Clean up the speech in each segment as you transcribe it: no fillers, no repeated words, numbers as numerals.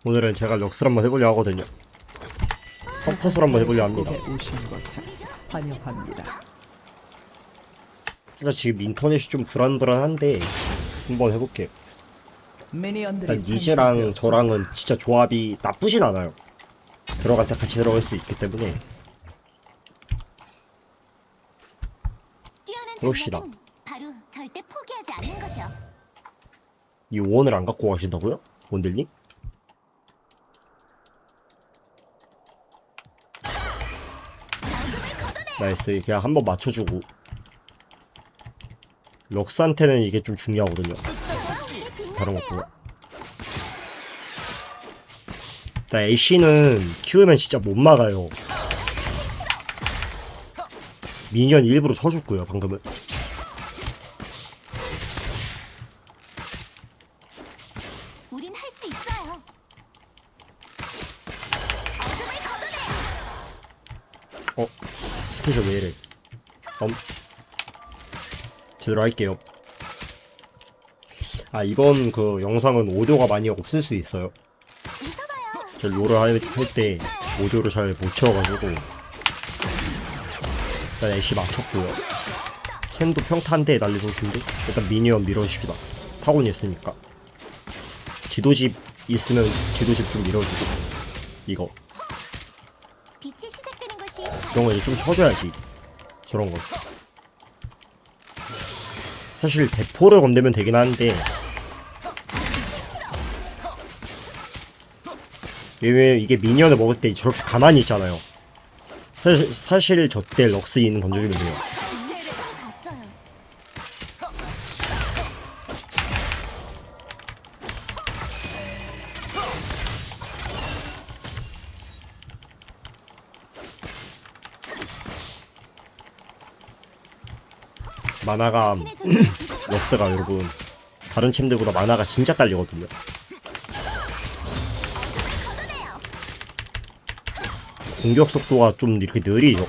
오늘은 제가 럭스를 한번 해보려 하거든요. 서폿을 한번 해보려 합니다. 오신 것을 환영합니다. 진짜 지금 인터넷이 좀 불안불안한데 한번 해볼게요. 미니언들이 일단 니즈랑 저랑은 진짜 조합이 나쁘진 않아요. 들어갈 때 같이 들어갈 수 있기 때문에 그럽시다. 바로 절대 포기하지 않는 거죠. 이 원을 안 갖고 가신다고요? 원들님? 나이스. 그냥 한번 맞춰주고. 럭스한테는 이게 좀 중요하거든요. 다른 것보다. 나 애쉬는 키우면 진짜 못 막아요. 미니언 일부러 쳐줬고요, 방금은. 우린 할 수 있어요. 스케줄 왜 이래? 제대로 할게요. 아, 이번 그 영상은 오디오가 많이 없을 수 있어요. 저 롤을 할 때 오디오를 잘 못 채워가지고 일단 애쉬 맞췄고요. 샘도 평탄대 날려줄 텐데 일단 미니언 밀어줍시다. 타곤 있으니까. 지도집 있으면 지도집 좀 밀어주고. 이거 빛이 시작되는 것이 이런 거 이제 좀 쳐줘야지. 저런 거. 사실 대포를 건들면 되긴 하는데 왜냐면 이게 미니언을 먹을 때 저렇게 가만히 있잖아요. 사실 저때 럭스 있는 건져주면 돼요. 갔어요. 마나가 럭스가 여러분 다른 챔들보다 마나가 진짜 딸리거든요. 공격 속도가 좀 이렇게 느리죠.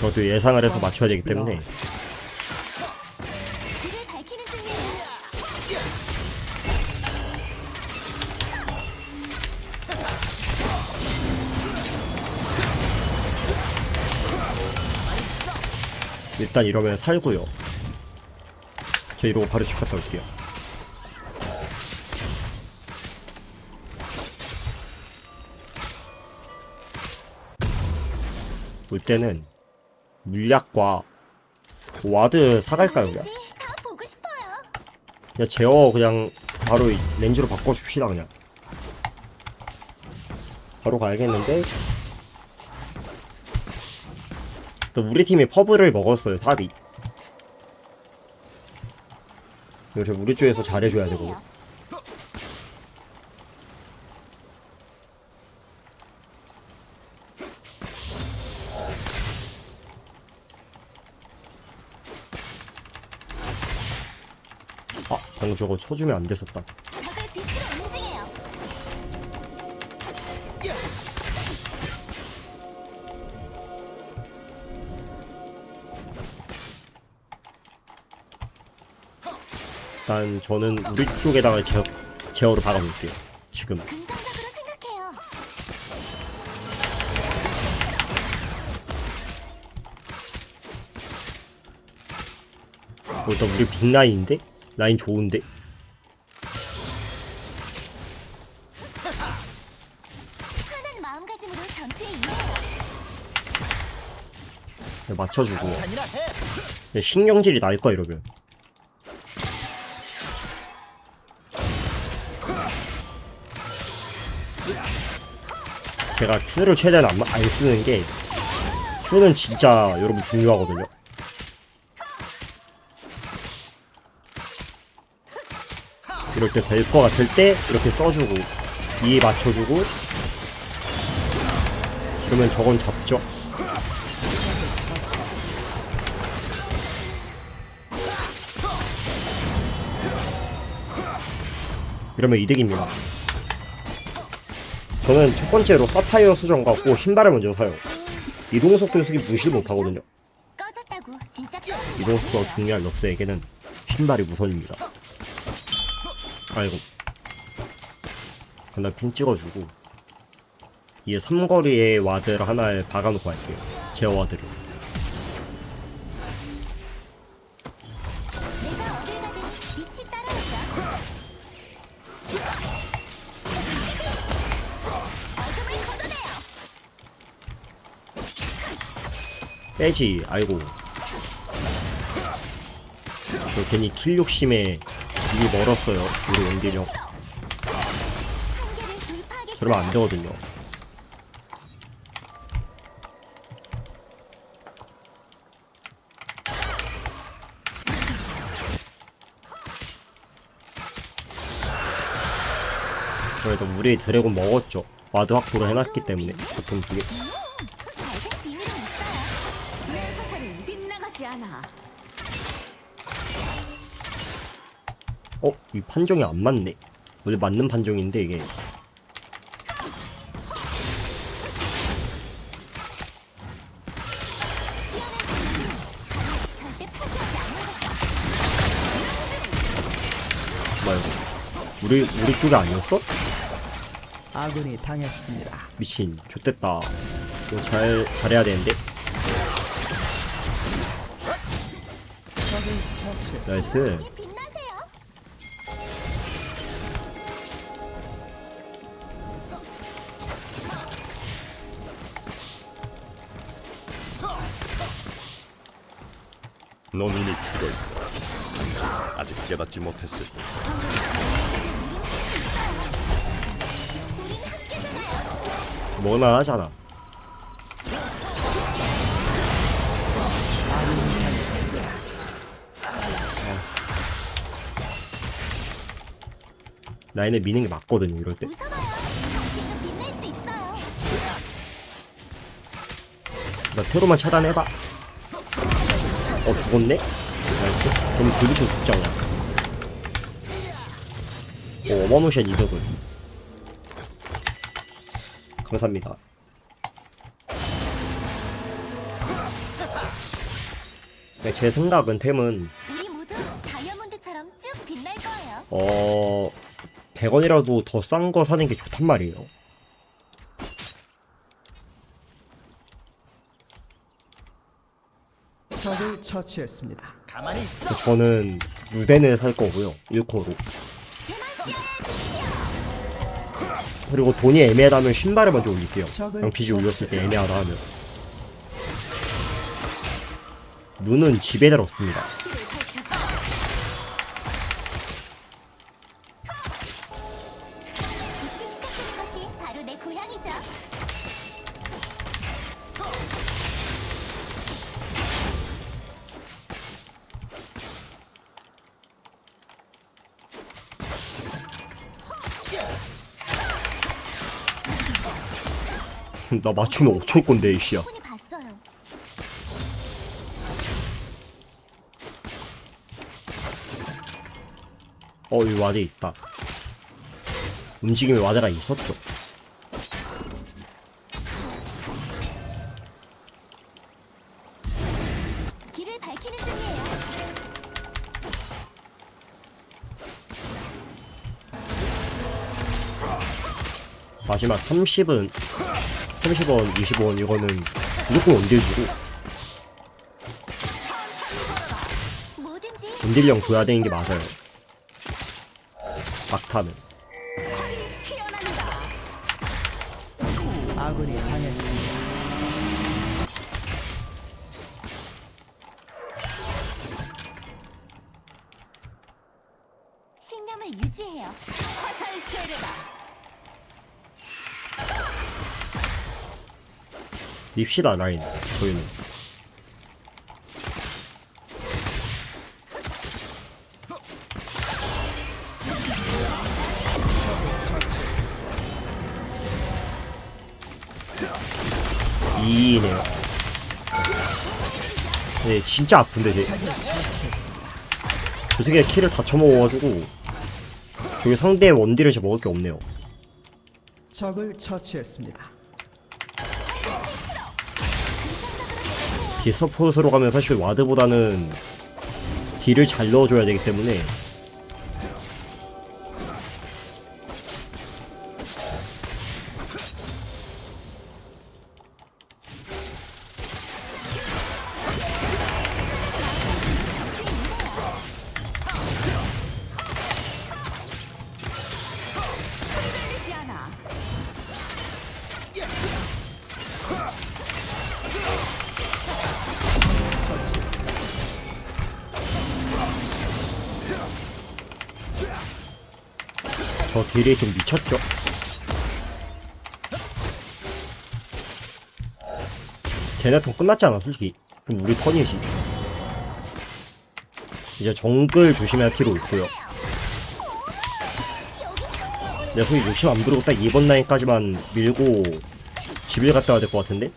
그것도 예상을 해서 맞춰야 되기 때문에 불을 밝히는 중이에요. 일단 이러면 살고요. 저 이러고 바로 집 갔다 올게요. 올 때는 물약과 와드 사갈까요? 그냥? 왠지 다 보고 싶어요. 그냥 제어 그냥 바로 렌즈로 바꿔줍시다. 그냥 바로 가야겠는데 또 우리 팀이 퍼블을 먹었어요. 탑이. 그래서 우리 쪽에서 잘해줘야 되고. 아, 방금 저거 쳐주면 안 됐었다. 적을 빛으로 응징해요. 일단 저는 우리 쪽에다가 제어로 박아볼게요. 지금. 긍정적으로 생각해요. 일단 우리 빅라인인데? 라인 좋은데? 편한 마음가짐으로 전투에 임해요. 맞춰주고. 신경질이 날 거야 이러면. 제가 Q를 최대한 안 쓰는 게 Q는 진짜 여러분 중요하거든요. 이럴 때 될 거 같을 때 이렇게 써주고 이에 맞춰주고 그러면 저건 잡죠. 이러면 이득입니다. 저는 첫 번째로 사파이어 수정 갖고 신발을 먼저 사요. 이동속도 쓰기 무시 못하거든요. 꺼졌다고 진짜 이동속도가 중요한 럭스에게는 신발이 우선입니다. 아이고. 그다음 핀 찍어주고 이게 삼거리에 와드를 하나를 박아놓고 할게요. 제어 와드를. 내가 어딜 가든 빛이 따라오죠. 어둠을 걷어내요. 빼지. 아이고. 저 괜히 킬 욕심에 입이 멀었어요. 우리 원딜이 형. 한계를 돌파하겠어요. 저러면 안 되거든요. 그래도 우리 드래곤 먹었죠. 와드 확보를 해놨기 때문에 보통 두개. 잘된 비밀은 있어요. 내 화살은 빗나가지 않아. 이 판정이 안 맞네. 원래 맞는 판정인데 이게. 절대 포기하지 않아요. 말고. 우리 쪽이 아니었어? 아군이 당했습니다. 미친. 좆됐다. 이거 잘해야 되는데. 적을 처치했습니다. 나이스. 이게 빛나세요. 넌 이미 죽어있다. 아직 깨닫지 못했을 뿐. 뭐나 하잖아. 라인을 미는 게 맞거든요, 이럴 때. 무서워요. 당신도 빛날 수 있어요. 나 테로만 차단해봐. 죽었네? 나이스. 그럼 불붙여 죽잖아. 어머노샷 이득을. 감사합니다. 네, 제 생각은 템은 우리 모두 다이아몬드처럼 쭉 빛날 거예요. 100원이라도 더 싼 거 사는 게 좋단 말이에요. 적을 처치했습니다. 저는 무대는 살 거고요. 1코로. 그리고 돈이 애매하다면 신발을 먼저 올릴게요. 그냥 빚이 올렸을 때 애매하다 하면. 눈은 집에 들었습니다. 빛이 시작되는 것이 바로 내 고향이죠. 나 맞추면 5초 건데, 이씨야. 충분히 봤어요. 여기 와드 있다. 움직임에 와드가 있었죠. 길을 밝히는 중이에요. 마지막 30원, 20원 이거는 무조건 원딜 주고 뭐든지 원딜령 줘야 되는 게 맞아요. 막타는. 아군이 당했습니다. 신념을 유지해요. 화살 세례다. 립시다 라인. 저희는. 이네요. 네, 진짜 아픈데 쟤. 저 새끼가 킬을 다 쳐먹어가지고 저기 상대의 원딜을 제 먹을 게 없네요. 적을 처치했습니다. 디서폿으로 가면 사실 와드보다는 딜을 잘 넣어줘야 되기 때문에 저 딜이 좀 미쳤죠? 쟤네 턴 끝났잖아 솔직히. 그럼 우리 턴이지. 이제 정글 조심해야 할 필요 있고요. 내가 소위 욕심 안 부르고 딱 2번 라인까지만 밀고 집을 갔다 와야 될 것 같은데?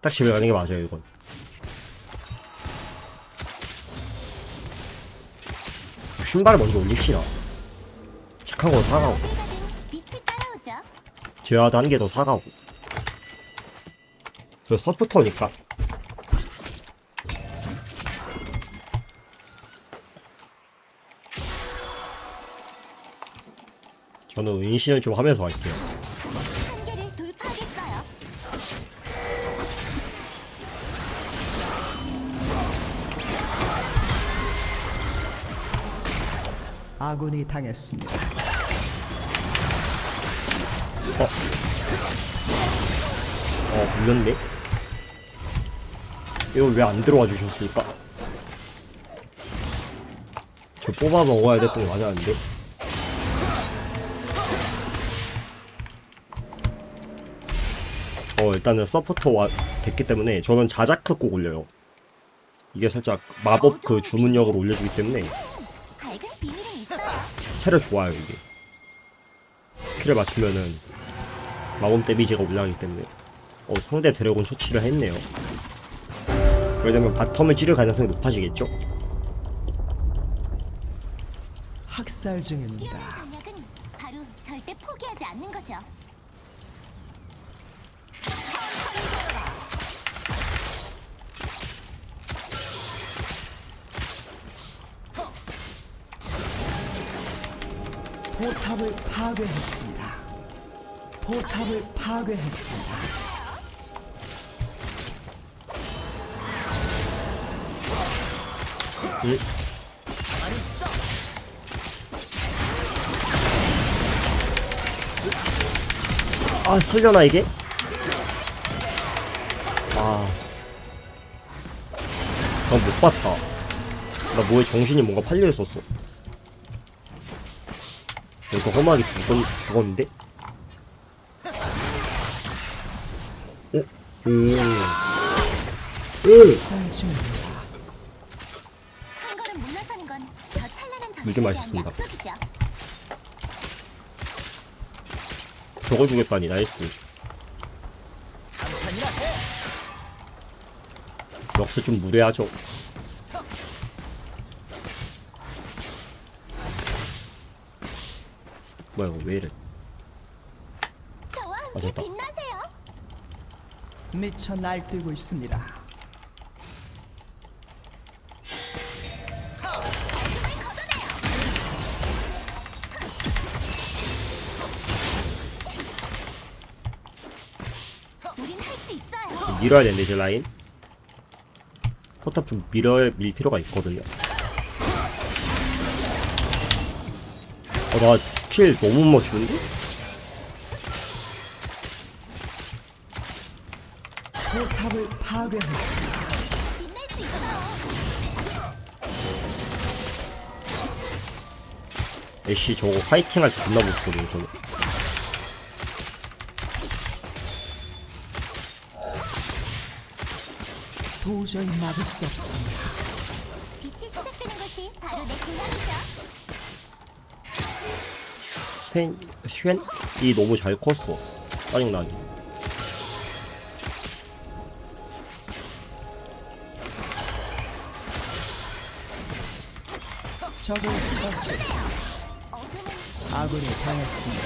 딱 집에 가는 게 맞아요 이건. 신발을 먼저 올립시다. 착한 거 사가고 어딜 가든 빛이 따라오죠. 제어도 한 개 더 사가고. 저 서포터니까. 저는 은신을 좀 하면서 할게요. 한계를 돌파하겠어요. 아군이 당했습니다. 물렸네? 이거 왜 안 들어와 주셨을까? 저 뽑아 먹어야 됐던 게 맞았는데? 일단은 서포터 됐기 때문에 저는 자자크 꼭 올려요. 이게 살짝 마법 그 주문력을 올려주기 때문에 밝은 비밀은 있어요. 체력 좋아요 이게. 스킬을 맞추면은 마법 데미지가 올라가기 때문에. 상대 드래곤 처치를 했네요. 왜냐면 바텀을 찌를 가능성이 높아지겠죠? 학살 뛰어난 중입니다. 전략은 바로 절대 포기하지 않는 거죠. 포탑을 파괴했습니다. 포탑을 파괴했습니다. 응? 설려나 이게? 난 못 봤다. 나 뭐에 정신이 뭔가 팔려 있었어. 이거 험하게 죽었는데? 학살 중입니다. 한 걸음 물러서는 건 더 찬란한 물좀 전쟁에 대한 마셨습니다. 약속이죠. 저걸 주겠다니 나이스. 럭스 좀 무례하죠. 뭐야 이거 왜 이래. 저와 함께 됐다. 빛나세요. 미쳐 날뛰고 있습니다. 우린 할 수 있어요. 밀어야 되는데 이제 라인. 포탑 좀 밀 필요가 있거든요. 나 스킬 너무 못 맞추는데? 포탑을 파괴했습니다. 빛날 수 있어요. 애쉬 저거 파이팅 할 때 존나 못거든요 저는. 도저히 막을 수 없습니다. 빛이 시작되는 것이 바로 내 고향이죠. 쉔이 너무 잘 컸어. 짜증나게. 적을 처치했습니다. 어둠은 아군이 당했습니다.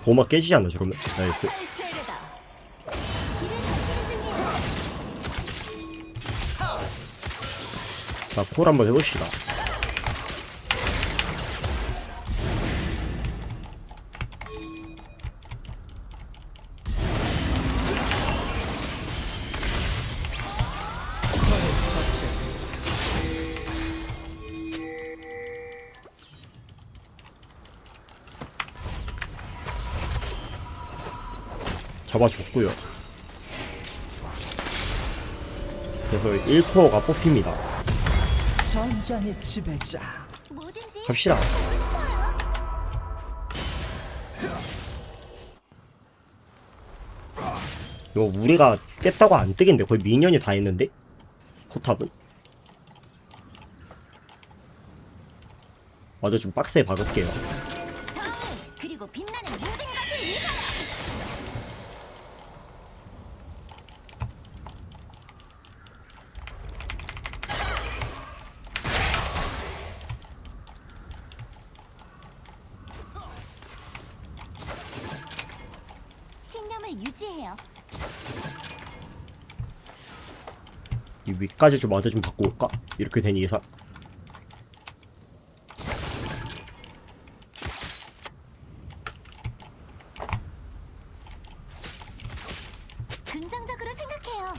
보호막 깨지지 않나 저러면? 나이스. 세례다. 길을 밝히는 중이에요. 자, 콜 한번 해봅시다. 잡아줬고요. 그래서 1코어가 뽑힙니다. 전장의 지배자. 뭐든지 갑시다. 하고 싶어요. 이거 우리가 깼다고 안 뜨겠는데 거의 미니언이 다 했는데? 포탑은? 맞아 좀 빡세게 박을게요. 정의 그리고 빛나는 모든 것을 위하여. 신념을 유지해요. 이 위까지 좀 와드 좀 받고 올까? 이렇게 되니 예상. 긍정적으로 생각해요.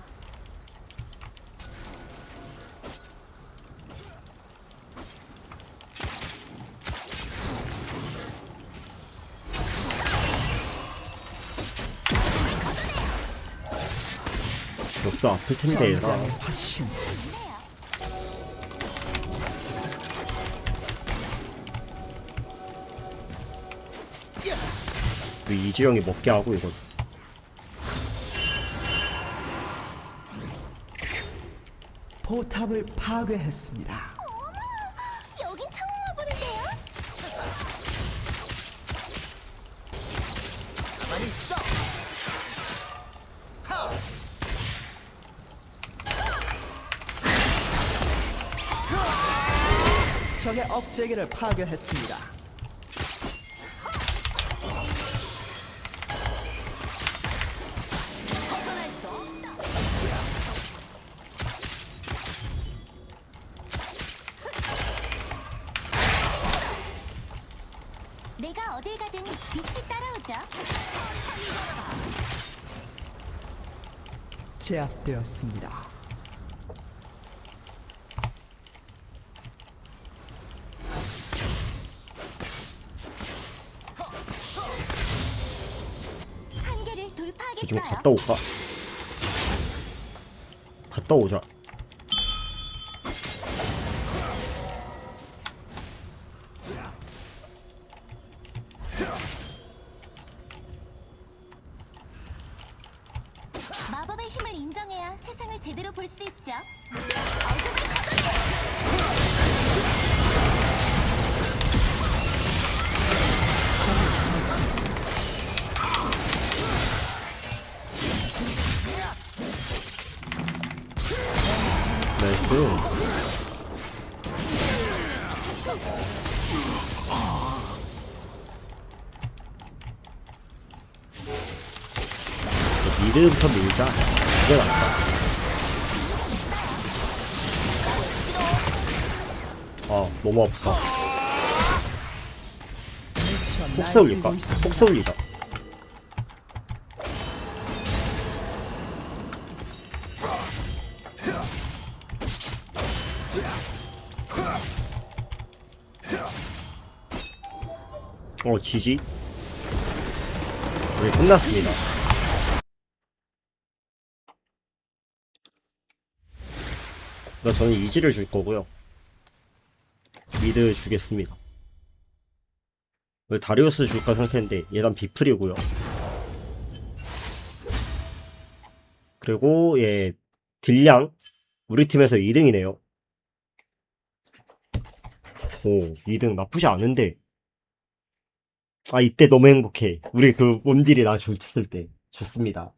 역수 아플 텐데 얘들아. 전장의 화신. 우리 이지영이 먹게 하고 이거. 포탑을 파괴했습니다. 여긴 처음 와보는데요. 적의 억제기를 파괴했습니다. 내가 어딜 가든 빛이 따라오죠. 제압되었습니다. 한계를 저 좀 돌파하겠어요. 갔다 올까? 갔다 오자. 마법의 힘을 인정해야 세상을 제대로 볼 수 있죠. 나이스. 미드부터 밀자. 이게 낫다. 아 너무 아프다. 폭세 올릴까? 폭세 올리자. 지지. 우리 끝났습니다. 저는 이지를 줄 거고요. 미드 주겠습니다. 다리우스 줄까 생각했는데 얘단 비플이고요. 그리고 얘 딜량 우리 팀에서 2등이네요. 오 2등 나쁘지 않은데. 아 이때 너무 행복해. 우리 그 원딜이 나 줬을 때 좋습니다.